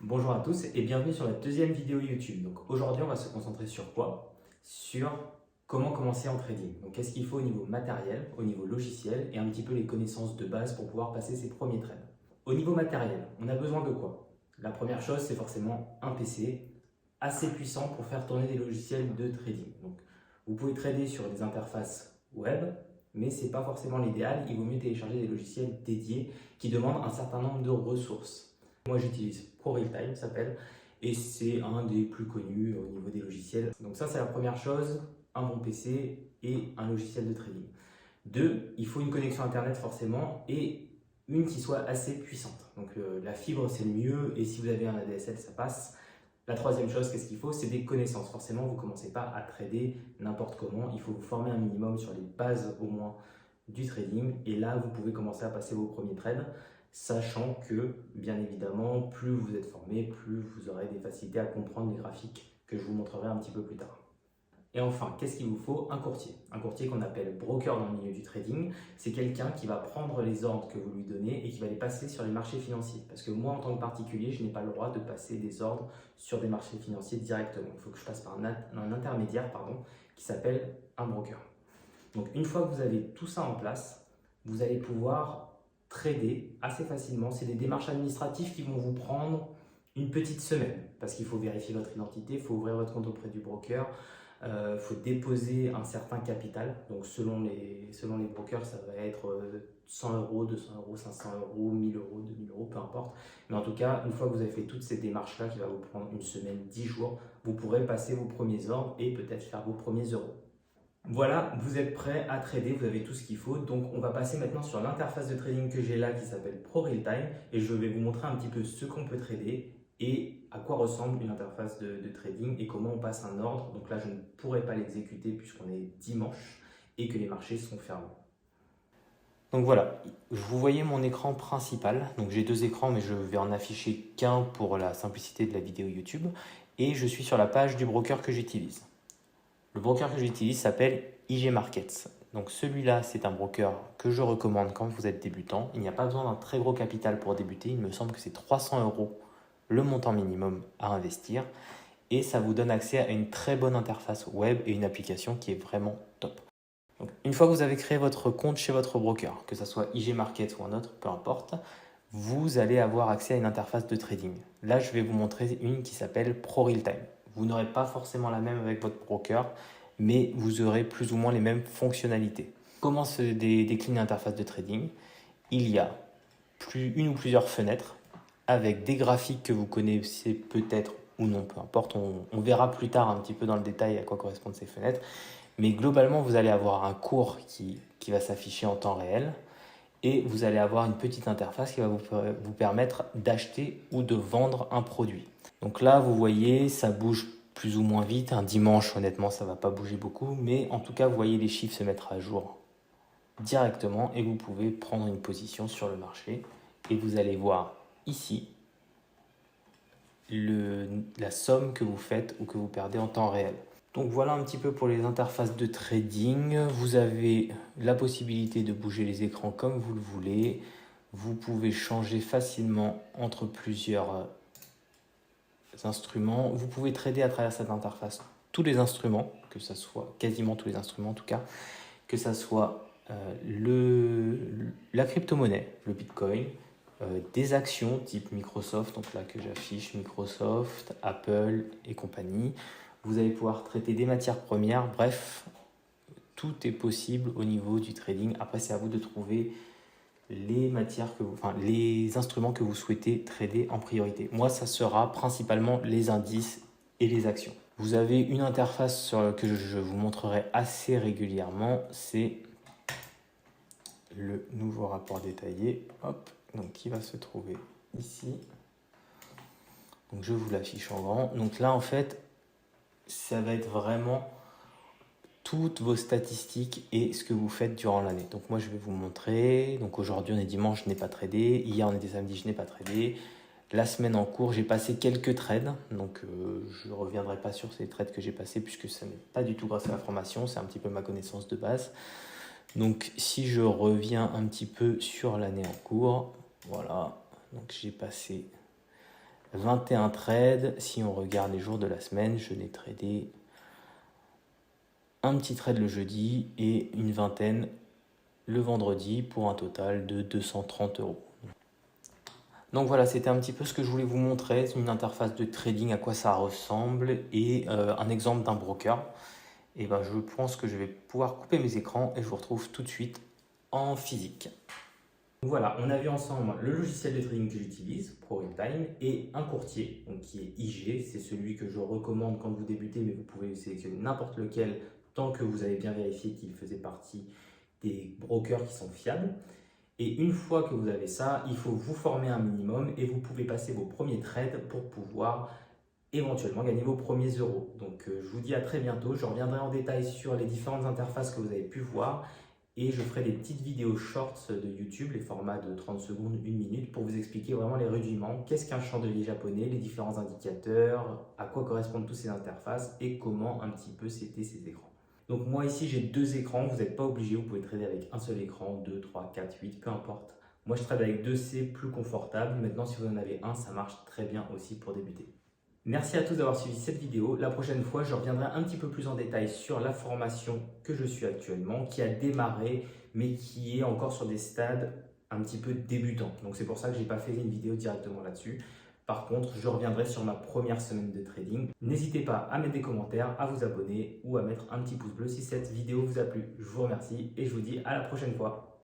Bonjour à tous et bienvenue sur la deuxième vidéo YouTube. Donc aujourd'hui, on va se concentrer sur quoi? Sur comment commencer en trading. Donc qu'est-ce qu'il faut au niveau matériel, au niveau logiciel et un petit peu les connaissances de base pour pouvoir passer ses premiers trades. Au niveau matériel, on a besoin de quoi? La première chose, c'est forcément un PC assez puissant pour faire tourner des logiciels de trading. Donc vous pouvez trader sur des interfaces web, mais ce n'est pas forcément l'idéal. Il vaut mieux télécharger des logiciels dédiés qui demandent un certain nombre de ressources. Moi, j'utilise ProRealTime, ça s'appelle, et c'est un des plus connus au niveau des logiciels. Donc ça, c'est la première chose, un bon PC et un logiciel de trading. Deux, il faut une connexion Internet forcément et une qui soit assez puissante. Donc la fibre, c'est le mieux, et si vous avez un ADSL, ça passe. La troisième chose, qu'est-ce qu'il faut? C'est des connaissances. Forcément, vous ne commencez pas à trader n'importe comment. Il faut vous former un minimum sur les bases au moins du trading. Et là, vous pouvez commencer à passer vos premiers trades, sachant que, bien évidemment, plus vous êtes formé, plus vous aurez des facilités à comprendre les graphiques que je vous montrerai un petit peu plus tard. Et enfin, qu'est-ce qu'il vous faut? Un courtier. Un courtier qu'on appelle broker dans le milieu du trading. C'est quelqu'un qui va prendre les ordres que vous lui donnez et qui va les passer sur les marchés financiers. Parce que moi, en tant que particulier, je n'ai pas le droit de passer des ordres sur des marchés financiers directement. Il faut que je passe par un intermédiaire qui s'appelle un broker. Donc une fois que vous avez tout ça en place, vous allez pouvoir trader assez facilement. C'est des démarches administratives qui vont vous prendre une petite semaine parce qu'il faut vérifier votre identité, il faut ouvrir votre compte auprès du broker, faut déposer un certain capital. Donc selon les brokers, ça va être 100 euros, 200 euros, 500 euros, 1000 euros, 2000 euros, peu importe. Mais en tout cas, une fois que vous avez fait toutes ces démarches-là, qui va vous prendre une semaine, 10 jours, vous pourrez passer vos premiers ordres et peut-être faire vos premiers euros. Voilà, vous êtes prêt à trader, vous avez tout ce qu'il faut. Donc on va passer maintenant sur l'interface de trading que j'ai là qui s'appelle ProRealTime et je vais vous montrer un petit peu ce qu'on peut trader et à quoi ressemble une interface de trading et comment on passe un ordre. Donc là, je ne pourrai pas l'exécuter puisqu'on est dimanche et que les marchés sont fermés. Donc voilà, vous voyez mon écran principal. Donc j'ai deux écrans, mais je vais en afficher qu'un pour la simplicité de la vidéo YouTube. Et je suis sur la page du broker que j'utilise. Le broker que j'utilise s'appelle IG Markets. Donc celui-là, c'est un broker que je recommande quand vous êtes débutant. Il n'y a pas besoin d'un très gros capital pour débuter. Il me semble que c'est 300 euros le montant minimum à investir. Et ça vous donne accès à une très bonne interface web et une application qui est vraiment top. Donc, une fois que vous avez créé votre compte chez votre broker, que ce soit IG Markets ou un autre, peu importe, vous allez avoir accès à une interface de trading. Là, je vais vous montrer une qui s'appelle ProRealTime. Vous n'aurez pas forcément la même avec votre broker, mais vous aurez plus ou moins les mêmes fonctionnalités. Comment se décline l'interface de trading? Il y a une ou plusieurs fenêtres avec des graphiques que vous connaissez peut-être ou non, peu importe. On verra plus tard un petit peu dans le détail à quoi correspondent ces fenêtres. Mais globalement, vous allez avoir un cours qui va s'afficher en temps réel et vous allez avoir une petite interface qui va vous permettre d'acheter ou de vendre un produit. Donc là, vous voyez, ça bouge plus ou moins vite. Un dimanche, honnêtement, ça ne va pas bouger beaucoup. Mais en tout cas, vous voyez les chiffres se mettre à jour directement et vous pouvez prendre une position sur le marché. Et vous allez voir ici la somme que vous faites ou que vous perdez en temps réel. Donc voilà un petit peu pour les interfaces de trading. Vous avez la possibilité de bouger les écrans comme vous le voulez. Vous pouvez changer facilement entre plusieurs instruments. Vous pouvez trader à travers cette interface tous les instruments, que ce soit quasiment tous les instruments en tout cas, que ce soit la crypto-monnaie, le Bitcoin, des actions type Microsoft, donc là que j'affiche Microsoft, Apple et compagnie. Vous allez pouvoir traiter des matières premières, bref, tout est possible au niveau du trading. Après, c'est à vous de trouver les les instruments que vous souhaitez trader en priorité. Moi, ça sera principalement les indices et les actions. Vous avez une interface que je vous montrerai assez régulièrement, c'est le nouveau rapport détaillé, hop, donc qui va se trouver ici. Donc je vous l'affiche en grand. Donc là, en fait, ça va être vraiment toutes vos statistiques et ce que vous faites durant l'année. Donc moi, je vais vous montrer. Donc aujourd'hui, on est dimanche, je n'ai pas tradé. Hier, on était samedi, je n'ai pas tradé. La semaine en cours, j'ai passé quelques trades. Donc je ne reviendrai pas sur ces trades que j'ai passés puisque ce n'est pas du tout grâce à la formation. C'est un petit peu ma connaissance de base. Donc si je reviens un petit peu sur l'année en cours, voilà. Donc j'ai passé 21 trades. Si on regarde les jours de la semaine, je n'ai tradé un petit trade le jeudi et une vingtaine le vendredi pour un total de 230 €. Donc voilà, c'était un petit peu ce que je voulais vous montrer, une interface de trading, à quoi ça ressemble et un exemple d'un broker. Et ben, je pense que je vais pouvoir couper mes écrans et je vous retrouve tout de suite en physique. Donc voilà, on a vu ensemble le logiciel de trading que j'utilise, ProRealTime, et un courtier, donc qui est IG. C'est celui que je recommande quand vous débutez, mais vous pouvez sélectionner n'importe lequel tant que vous avez bien vérifié qu'il faisait partie des brokers qui sont fiables. Et une fois que vous avez ça, il faut vous former un minimum et vous pouvez passer vos premiers trades pour pouvoir éventuellement gagner vos premiers euros. Donc je vous dis à très bientôt, je reviendrai en détail sur les différentes interfaces que vous avez pu voir et je ferai des petites vidéos shorts de YouTube, les formats de 30 secondes, 1 minute, pour vous expliquer vraiment les rudiments, qu'est-ce qu'un chandelier japonais, les différents indicateurs, à quoi correspondent toutes ces interfaces et comment un petit peu c'était ces écrans. Donc moi ici j'ai 2 écrans, vous n'êtes pas obligé, vous pouvez trader avec un seul écran, 2, 3, 4, 8, peu importe. Moi je trade avec 2, c'est plus confortable. Maintenant si vous en avez un, ça marche très bien aussi pour débuter. Merci à tous d'avoir suivi cette vidéo. La prochaine fois, je reviendrai un petit peu plus en détail sur la formation que je suis actuellement, qui a démarré, mais qui est encore sur des stades un petit peu débutants. Donc c'est pour ça que je n'ai pas fait une vidéo directement là-dessus. Par contre, je reviendrai sur ma première semaine de trading. N'hésitez pas à mettre des commentaires, à vous abonner ou à mettre un petit pouce bleu si cette vidéo vous a plu. Je vous remercie et je vous dis à la prochaine fois.